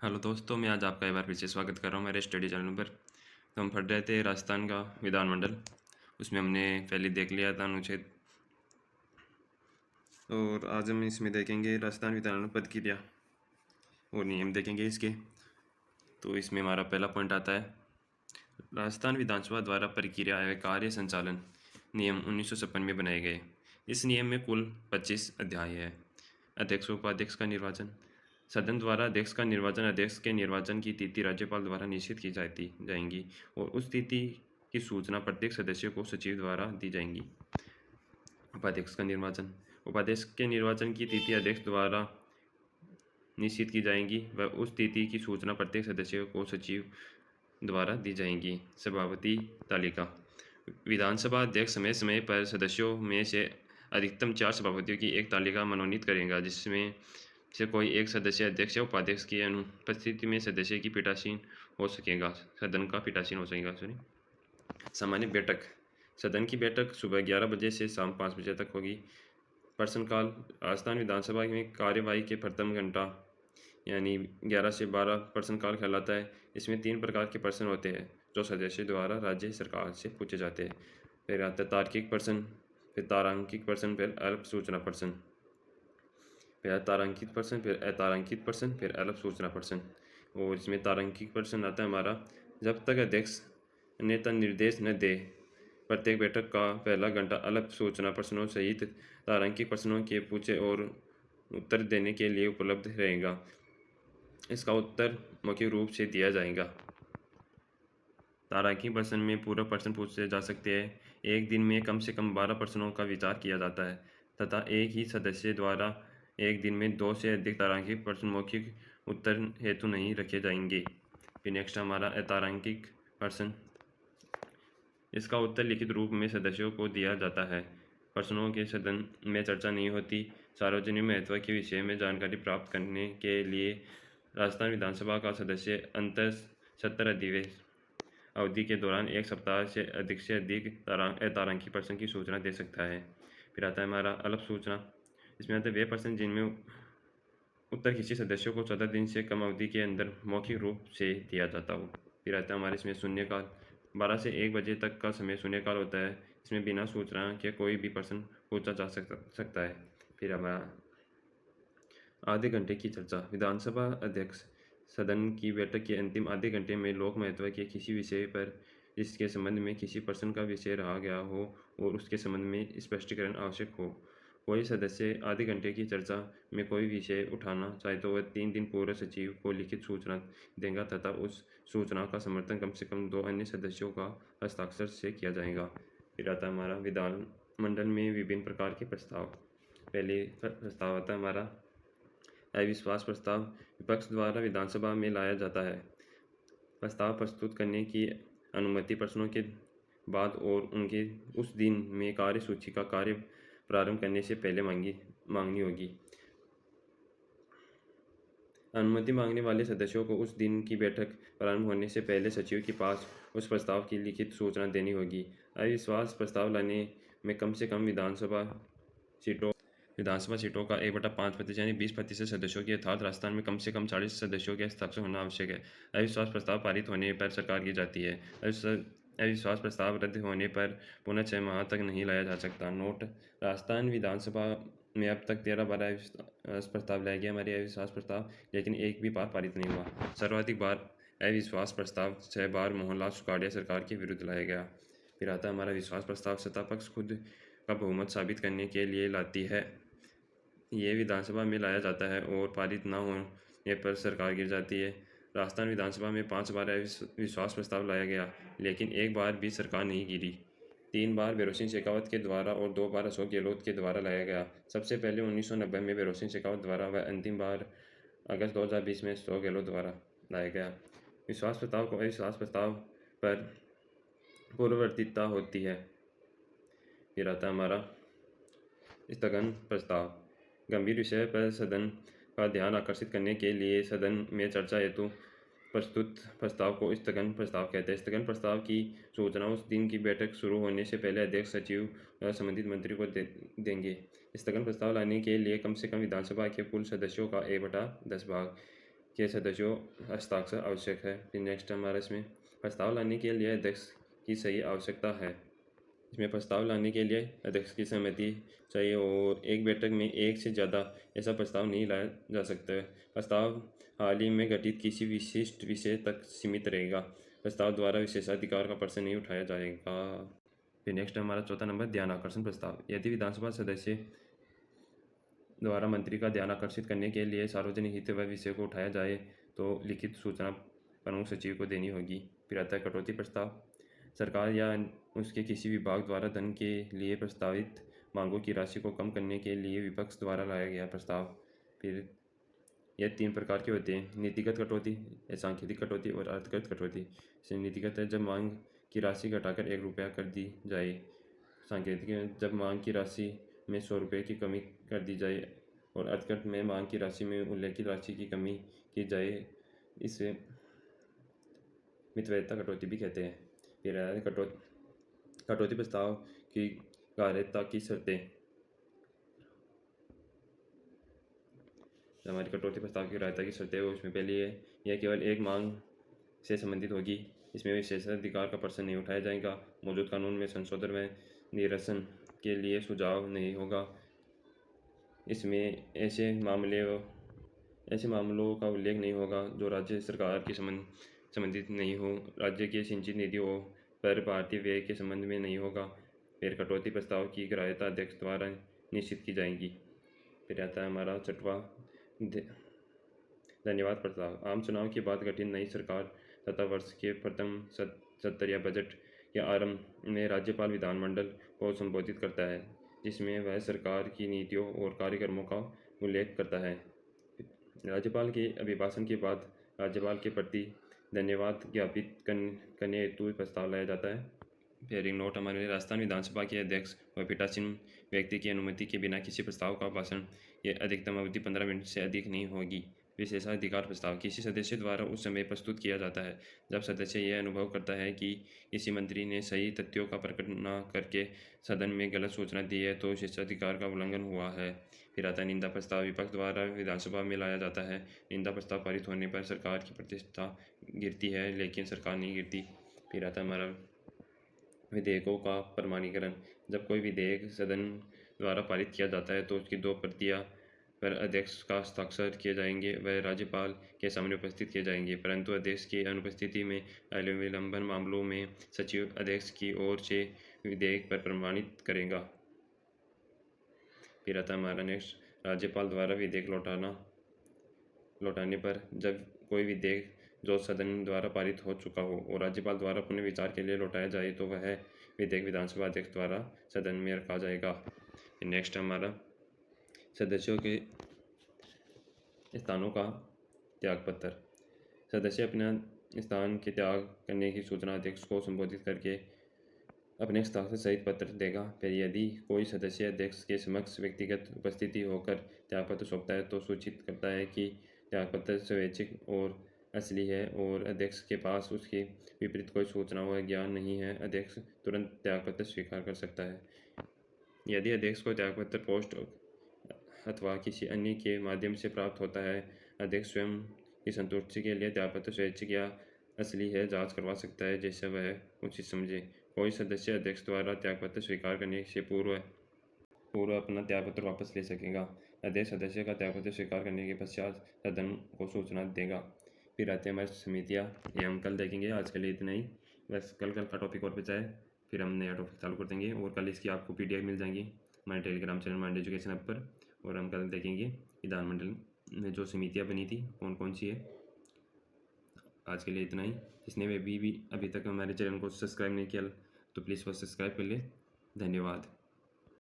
Hello दोस्तों, मैं आज आपका एक बार फिर से स्वागत कर रहा हूँ मेरे स्टडी चैनल पर। तो हम पढ़ रहे थे राजस्थान का विधानमंडल। उसमें हमने पहले देख लिया था अनुच्छेद, और आज हम इसमें देखेंगे राजस्थान विधानमंडल पद क्रिया और नियम देखेंगे इसके। तो इसमें हमारा पहला पॉइंट आता है राजस्थान विधानसभा द्वारा प्रक्रिया एवं कार्य संचालन नियम 1956 में बनाए गए। इस नियम में कुल 25 अध्याय है। अध्यक्ष उपाध्यक्ष का निर्वाचन। सदन द्वारा अध्यक्ष का निर्वाचन। अध्यक्ष के निर्वाचन की तिथि राज्यपाल द्वारा निश्चित की जाएंगी और उस तिथि की सूचना प्रत्येक सदस्य को सचिव द्वारा दी जाएंगी। उपाध्यक्ष का निर्वाचन। उपाध्यक्ष के निर्वाचन की तिथि अध्यक्ष द्वारा निश्चित की जाएंगी व उस तिथि की सूचना प्रत्येक सदस्य को सचिव द्वारा दी जाएंगी। सभापति तालिका। विधानसभा अध्यक्ष समय समय पर सदस्यों में से अधिकतम 4 सभापतियों की एक तालिका मनोनीत करेगा, जिसमें से कोई एक सदस्य अध्यक्ष या उपाध्यक्ष की अनुपस्थिति में सदस्य की पीठासीन हो सकेगा, सदन का पीठासीन हो सकेगा। सामान्य बैठक। सदन की बैठक सुबह 11 बजे से शाम 5 बजे तक होगी। प्रश्नकाल। राजस्थान विधानसभा में कार्यवाही के प्रथम घंटा यानी 11 से 12 प्रश्नकाल कहलाता है। इसमें 3 प्रकार के प्रश्न होते हैं जो सदस्य द्वारा राज्य सरकार से पूछे जाते हैं। फिर आता है तार्किक प्रश्न, फिर तारांकित प्रश्न, फिर अल्प सूचना प्रश्न। फिर तारांकित प्रश्न, फिर अतारांकित प्रश्न, फिर अल्प सूचना प्रश्न। और इसमें तारांकित प्रश्न आता है हमारा, जब तक अध्यक्ष नेता निर्देश न दे प्रत्येक बैठक का पहला घंटा अल्प सूचना प्रश्नों सहित तारांकित प्रश्नों के पूछे और उत्तर देने के लिए उपलब्ध रहेगा। इसका उत्तर मौखिक रूप से दिया जाएगा। तारांकित प्रश्न में पूरक प्रश्न पूछे जा सकते हैं। एक दिन में कम से कम 12 प्रश्नों का विचार किया जाता है तथा एक ही सदस्य द्वारा एक दिन में 2 से अधिक तारांकित प्रश्न मौखिक उत्तर हेतु नहीं रखे जाएंगे। फिर नेक्स्ट हमारा अतारांकित प्रश्न। इसका उत्तर लिखित रूप में सदस्यों को दिया जाता है। प्रश्नों के सदन में चर्चा नहीं होती। सार्वजनिक महत्व के विषय में जानकारी प्राप्त करने के लिए राजस्थान विधानसभा का सदस्य अंतर सत्र अधिवेशन अवधि के दौरान 1 सप्ताह से अधिक अतारांकित प्रश्न की सूचना दे सकता है। फिर आता है हमारा अल्प सूचना। इसमें आते हैं वे प्रश्न जिनमें उत्तर किसी सदस्यों को 14 दिन से कम अवधि के अंदर मौखिक रूप से दिया जाता हो। फिर आता है हमारे इसमें शून्यकाल। 12 से 1 बजे तक का समय शून्यकाल होता है। इसमें बिना सूचना के कोई भी प्रश्न पूछा जा सकता है। फिर हमारा आधे घंटे की चर्चा। विधानसभा अध्यक्ष सदन की बैठक के अंतिम आधे घंटे में लोक महत्व के किसी विषय पर जिसके संबंध में किसी प्रश्न का विषय रहा गया हो और उसके संबंध में स्पष्टीकरण आवश्यक हो, कोई सदस्य आधे घंटे की चर्चा में कोई विषय उठाना चाहे तो वह 3 दिन पूर्व सचिव को लिखित सूचना देगा तथा उस सूचना का समर्थन कम से कम 2 अन्य सदस्यों का हस्ताक्षर से किया जाएगा। फिर आता है हमारा विधानमंडल में विभिन्न प्रकार के प्रस्ताव। पहले प्रस्ताव आता है हमारा अविश्वास प्रस्ताव। विपक्ष द्वारा विधानसभा में लाया जाता है। प्रस्ताव प्रस्तुत करने की अनुमति प्रश्नों के बाद और उनके उस दिन में कार्यसूची का कार्य प्रारंभ करने से पहले मांगनी होगी। अनुमति मांगने वाले सदस्यों को उस दिन की बैठक प्रारंभ होने से पहले सचिव के पास उस प्रस्ताव की लिखित सूचना देनी होगी। अविश्वास प्रस्ताव लाने में कम से कम विधानसभा सीटों का 1/5 यानी 20% सदस्यों की अर्थात राजस्थान में कम से कम 40 सदस्यों के हस्ताक्षर होना आवश्यक है। अविश्वास प्रस्ताव पारित होने पर सरकार की जाती है। अविश्वास प्रस्ताव रद्द होने पर पुनः 6 माह तक नहीं लाया जा सकता। नोट: राजस्थान विधानसभा में अब तक 13 बार अविश्वास प्रस्ताव लाया गया हमारे अविश्वास प्रस्ताव, लेकिन एक भी बार पारित नहीं हुआ। सर्वाधिक बार अविश्वास प्रस्ताव 6 बार मोहनलाल सुखाड़िया सरकार के विरुद्ध लाया गया। फिर आता है हमारा विश्वास प्रस्ताव। सत्ता पक्ष खुद का बहुमत साबित करने के लिए लाती है। ये विधानसभा में लाया जाता है और पारित न होने पर सरकार गिर जाती है। राजस्थान विधानसभा में 5 बार विश्वास प्रस्ताव लाया गया, लेकिन एक बार भी सरकार नहीं गिरी। 3 बार भैरों सिंह शेखावत के द्वारा और 2 बार अशोक गहलोत के द्वारा लाया गया। सबसे पहले 1990 में भैरों सिंह शेखावत द्वारा व अंतिम बार अगस्त 2020 में अशोक गहलोत द्वारा लाया गया। विश्वास प्रस्ताव को अविश्वास प्रस्ताव पर पूर्ववर्तीता होती है। फिर आता है हमारा स्थगन प्रस्ताव। गंभीर विषय पर सदन का ध्यान आकर्षित करने के लिए सदन में चर्चा हेतु प्रस्तुत प्रस्ताव को स्थगन प्रस्ताव कहते हैं। स्थगन प्रस्ताव की सूचना उस दिन की बैठक शुरू होने से पहले अध्यक्ष, सचिव और संबंधित मंत्री को देंगे। स्थगन प्रस्ताव लाने के लिए कम से कम विधानसभा के कुल सदस्यों का 1/10 भाग के सदस्यों हस्ताक्षर आवश्यक है। फिर नेक्स्ट हमारा इसमें प्रस्ताव लाने के लिए अध्यक्ष की सही आवश्यकता है। इसमें प्रस्ताव लाने के लिए अध्यक्ष की सहमति चाहिए और एक बैठक में एक से ज़्यादा ऐसा प्रस्ताव नहीं लाया जा सकता है। प्रस्ताव हाल ही में गठित किसी विशिष्ट विषय तक सीमित रहेगा। प्रस्ताव द्वारा विशेषाधिकार का प्रश्न नहीं उठाया जाएगा। फिर नेक्स्ट हमारा चौथा नंबर ध्यान आकर्षण प्रस्ताव। यदि विधानसभा सदस्य द्वारा मंत्री का ध्यान आकर्षित करने के लिए सार्वजनिक हित व विषय को उठाया जाए तो लिखित सूचना प्रमुख सचिव को देनी होगी। फिर आता है कटौती प्रस्ताव। सरकार या उसके किसी विभाग द्वारा धन के लिए प्रस्तावित मांगों की राशि को कम करने के लिए विपक्ष द्वारा लाया गया प्रस्ताव। फिर यह 3 प्रकार के होते हैं: नीतिगत कटौती, सांकेतिक कटौती और अर्थगत कटौती। जैसे नीतिगत है जब मांग की राशि घटाकर 1 रुपया कर दी जाए। सांकेतिक है जब मांग की राशि में 100 रुपये की कमी कर दी जाए। और अर्थगत में मांग की राशि में उल्लेखित राशि की कमी की जाए। इसे मितव्ययिता कटौती भी कहते हैं। फिर कटौती प्रस्ताव की कार्यता की शर्तें। हमारी कटौती प्रस्ताव की कार्यता की शर्तें उसमें पहली है यह केवल एक मांग से संबंधित होगी। इसमें विशेषाधिकार का प्रश्न नहीं उठाया जाएगा। मौजूद कानून में संशोधन व निरसन के लिए सुझाव नहीं होगा। इसमें ऐसे मामलों का उल्लेख नहीं होगा जो राज्य सरकार के संबंधित नहीं हो। राज्य के सिंचित निधियों पर भारतीय व्यय के संबंध में नहीं होगा। फिर कटौती प्रस्ताव की ग्राह्यता अध्यक्ष द्वारा निश्चित की जाएगी। फिर आता है हमारा छठवां धन्यवाद प्रस्ताव। आम चुनाव के बाद गठित नई सरकार तथा वर्ष के प्रथम सत्र या बजट के आरंभ में राज्यपाल विधानमंडल को संबोधित करता है, जिसमें वह सरकार की नीतियों और कार्यक्रमों का उल्लेख करता है। राज्यपाल के अभिभाषण के बाद राज्यपाल के प्रति धन्यवाद ज्ञापित करने हेतु प्रस्ताव लाया जाता है। फिर एक नोट हमारे राजस्थान विधानसभा के अध्यक्ष व पीठासीन व्यक्ति की अनुमति के बिना किसी प्रस्ताव का भाषण ये अधिकतम अवधि 15 मिनट से अधिक नहीं होगी। विशेषाधिकार प्रस्ताव किसी सदस्य द्वारा उस समय प्रस्तुत किया जाता है जब सदस्य यह अनुभव करता है कि किसी मंत्री ने सही तथ्यों का प्रकट न करके सदन में गलत सूचना दी है तो विशेषाधिकार का उल्लंघन हुआ है। फिर आता है निंदा प्रस्ताव। विपक्ष द्वारा विधानसभा में लाया जाता है। निंदा प्रस्ताव पारित होने पर सरकार की प्रतिष्ठा गिरती है लेकिन सरकार नहीं गिरती। फिर आता है हमारा विधेयकों का प्रमाणीकरण। जब कोई विधेयक सदन द्वारा पारित किया जाता है तो उसकी 2 प्रतियां पर अध्यक्ष का हस्ताक्षर किए जाएंगे व राज्यपाल के सामने उपस्थित किए जाएंगे, परंतु अध्यक्ष की अनुपस्थिति में विलंबन मामलों में सचिव अध्यक्ष की ओर से विधेयक पर प्रमाणित करेगा। फिर आता हमारा नेक्स्ट राज्यपाल द्वारा विधेयक लौटाने पर जब कोई विधेयक जो सदन द्वारा पारित हो चुका हो और राज्यपाल द्वारा पुनः विचार के लिए लौटाया जाए तो वह विधेयक विधानसभा अध्यक्ष द्वारा सदन में रखा जाएगा। नेक्स्ट हमारा सदस्यों के स्थानों का त्यागपत्र। सदस्य अपने स्थान के त्याग करने की सूचना अध्यक्ष को संबोधित करके अपने हस्ताक्षर सहित पत्र देगा। फिर यदि कोई सदस्य अध्यक्ष के समक्ष व्यक्तिगत उपस्थिति होकर त्यागपत्र सौंपता है तो सूचित करता है कि त्यागपत्र स्वैच्छिक और असली है और अध्यक्ष के पास उसके विपरीत कोई सूचना व ज्ञान नहीं है। अध्यक्ष तुरंत त्यागपत्र स्वीकार कर सकता है। यदि अध्यक्ष को त्यागपत्र पोस्ट अथवा किसी अन्य के माध्यम से प्राप्त होता है, अध्यक्ष स्वयं की संतुष्टि के लिए त्यागपत्र स्वैच्छिक या असली है जांच करवा सकता है जैसे वह उचित समझे। कोई सदस्य अध्यक्ष द्वारा त्यागपत्र स्वीकार करने से पूर्व अपना त्यागपत्र वापस ले सकेगा। अध्यक्ष सदस्य का त्यागपत्र स्वीकार करने के पश्चात सदन को सूचना देगा। फिर आते हैं हमारी समितियाँ, ये हम कल देखेंगे। आज के लिए इतना ही। बस कल का टॉपिक और बचा है, फिर हम नया टॉपिक चालू कर देंगे और कल इसकी आपको PDF मिल जाएंगी हमारे Telegram channel mind education app पर। और हम कल देखेंगे विधानमंडल में जो समितियाँ बनी थी कौन कौन सी है। आज के लिए इतना ही। जिसने भी अभी तक हमारे चैनल को सब्सक्राइब नहीं किया तो प्लीज़ वो सब्सक्राइब कर ले। धन्यवाद।